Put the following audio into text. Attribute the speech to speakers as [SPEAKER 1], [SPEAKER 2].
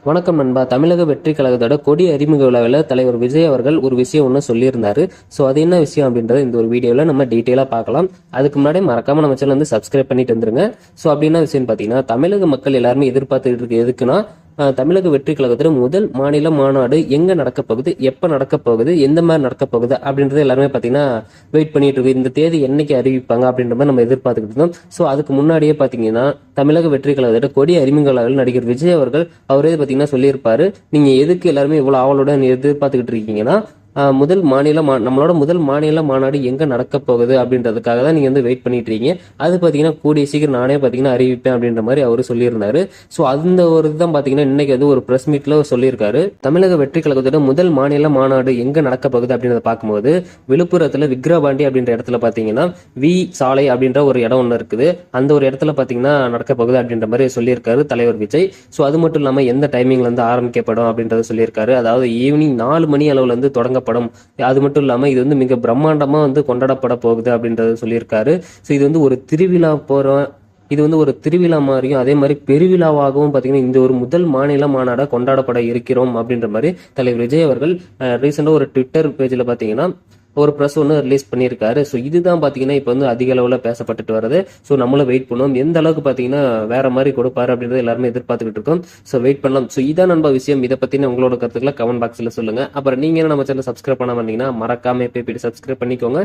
[SPEAKER 1] வணக்கம் நண்பா. தமிழக வெற்றி கழகத்தோட கொடி அறிமுக விழாவில் தலைவர் விஜய் அவர்கள் ஒரு விஷயம் ஒன்று சொல்லியிருந்தாரு. ஸோ அது என்ன விஷயம் அப்படின்றத இந்த ஒரு வீடியோவில் நம்ம டீட்டெயிலாக பார்க்கலாம். அதுக்கு முன்னாடி மறக்காம நம்ம சேனல் வந்து சப்ஸ்கிரைப் பண்ணிட்டு வந்துருங்க. ஸோ அப்படின்னா விஷயம் பார்த்தீங்கன்னா, தமிழக மக்கள் எல்லாருமே எதிர்பார்த்துட்டு இருக்கு எதுக்குன்னா, தமிழக வெற்றி கழகத்துல முதல் மாநில மாநாடு எங்க நடக்க போகுது, எப்ப நடக்க போகுது, எந்த மாதிரி நடக்க போகுது அப்படின்றது எல்லாருமே பாத்தீங்கன்னா வெயிட் பண்ணிட்டு இருக்கு. இந்த தேதி என்னைக்கு அறிவிப்பாங்க அப்படின்ற மாதிரி நம்ம எதிர்பார்த்துக்கிட்டு இருந்தோம். ஸோ அதுக்கு முன்னாடியே பாத்தீங்கன்னா தமிழக வெற்றி கழகத்தோட கொடி அறிமுக விழாவில் நடிகர் விஜய் அவர்கள் அவரே பாத்தீங்கன்னா சொல்லியிருப்பாரு, நீங்க எதுக்கு எல்லாருமே இவ்வளவு ஆவலுடன் எதிர்பார்த்துக்கிட்டு இருக்கீங்கன்னா, நம்மளோட முதல் மாநில மாநாடு எங்க நடக்க போகுது அப்படின்றதுக்காக தான் நீங்க வந்து வெயிட் பண்ணிட்டு இருக்கீங்க. அது பாத்தீங்கன்னா கூடிய சீக்கிரம் நானே பாத்தீங்கன்னா அறிவிப்பேன் அப்படின்ற மாதிரி அவரு சொல்லியிருந்தாரு. ஸோ அந்த ஒரு இதுதான் பாத்தீங்கன்னா இன்னைக்கு வந்து ஒரு பிரஸ் மீட்ல சொல்லியிருக்காரு. தமிழக வெற்றி கழகத்தோட முதல் மாநில மாநாடு எங்க நடக்க போகுது அப்படின்றத பார்க்கும்போது, விழுப்புரத்துல விக்கிரவாண்டி அப்படின்ற இடத்துல பாத்தீங்கன்னா வி சாலை அப்படின்ற ஒரு இடம் ஒன்று இருக்குது. அந்த ஒரு இடத்துல பாத்தீங்கன்னா நடக்க போகுது அப்படின்ற மாதிரி சொல்லியிருக்காரு தலைவர் விஜய். ஸோ அது மட்டும் இல்லாம எந்த டைமிங்ல இருந்து ஆரம்பிக்கப்படும் அப்படின்றத சொல்லியிருக்காரு. அதாவது ஈவினிங் 4 மணி அளவுல இருந்து தொடங்கப்படும். அது மட்டும் இல்லாம இது வந்து மிக பிரம்மாண்டமா வந்து கொண்டாடப்பட போகுது அப்படின்றத சொல்லியிருக்காரு. ஸோ இது வந்து ஒரு திருவிழா இது வந்து ஒரு திருவிழா மாதிரியும் அதே மாதிரி பெருவிழாவாகவும் பாத்தீங்கன்னா இந்த ஒரு முதல் மாநில மாநாட கொண்டாடப்பட இருக்கிறோம் அப்படின்ற மாதிரி தலைவர் விஜய் அவர்கள் ரீசெண்டா ஒரு ட்விட்டர் பேஜ்ல பாத்தீங்கன்னா ஒரு ப்ரெஸ் ஒன்று ரிலீஸ் பண்ணியிருக்காரு. ஸோ இதுதான் பார்த்தீங்கன்னா இப்போ வந்து அதிக அளவில் பேசப்பட்டுட்டு வருது. ஸோ நம்மளும் வெயிட் பண்ணுவோம், எந்த அளவுக்கு பார்த்தீங்கன்னா வேற மாதிரி கொடுப்பாரு அப்படின்றத எல்லாருமே எதிர்பார்த்துக்கிட்டு இருக்கோம். ஸோ வெயிட் பண்ணலாம். ஸோ இதான் நண்பா விஷயம். இதை பற்றின உங்களோட கருத்துக்களை கமெண்ட் பாக்ஸில் சொல்லுங்க. அப்புறம் நீங்க நம்ம சேனல் சப்ஸ்கிரைப் பண்ணாம இருந்தீங்கன்னா மறக்காம போய் சப்ஸ்கிரைப் பண்ணிக்கோங்க.